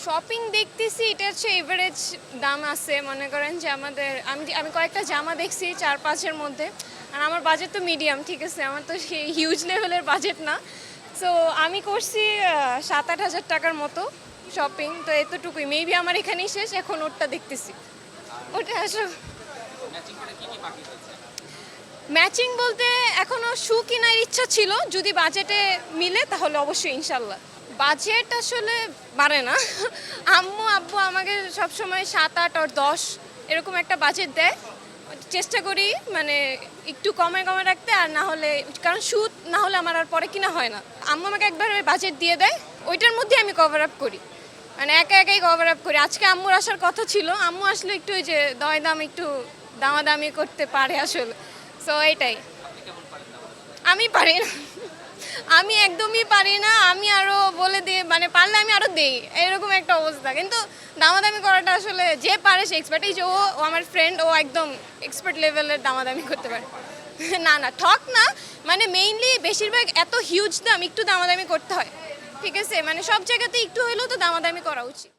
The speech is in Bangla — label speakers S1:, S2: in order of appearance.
S1: শপিং দেখতেছি, এটা হচ্ছে এভারেজ দাম আছে। মনে করেন যে আমি কয়েকটা জামা দেখছি 4-5-এর মধ্যে, আর আমার বাজেট তো মিডিয়াম, ঠিক আছে, আমার তো সেই হিউজ লেভেলের বাজেট না। সো আমি করছি 7-8 হাজার টাকার মতো শপিং, তো এতটুকুই। মেবি আমার এখানেই শেষ, এখন ওরটা দেখতেছি। ওটা আসলে ম্যাচিং বলতে এখনো শু কেনার ইচ্ছা ছিল, যদি বাজেটে মিলে তাহলে অবশ্যই ইনশাল্লাহ। বাজেট আসলে বাড়ে না। আম্মু আব্বু আমাকে সবসময় 7-8 আর 10 এরকম একটা বাজেট দেয়। চেষ্টা করি মানে একটু কমে কমে রাখতে, আর না হলে, কারণ শু না হলে আমার আর পরে কিনা হয় না। আম্মু আমাকে একবার বাজেট দিয়ে দেয়, ওইটার মধ্যে আমি কভার আপ করি, মানে একা একাই কভার আপ করি। আজকে আম্মুর আসার কথা ছিল, আম্মু আসলে একটু ওই যে দয় দাম একটু দামাদামি করতে পারে আসলে। সো এটাই। আমি পারি না, আমি একদমই পারি না। আমি আরো বলে দিই, মানে পারলে আমি আরো দেই, এরকম একটা অবস্থা। কিন্তু দামাদামি করাটা আসলে যে পারে সে এক্সপার্ট। এই যে ও আমার ফ্রেন্ড, ও একদম এক্সপার্ট লেভেলের দামাদামি করতে পারে। না না, ঠক না, মানে মেইনলি বেশিরভাগ এত হিউজ দাম, একটু দামাদামি করতে হয়, ঠিক আছে, মানে সব জায়গাতে একটু হলেও তো দামাদামি করা উচিত।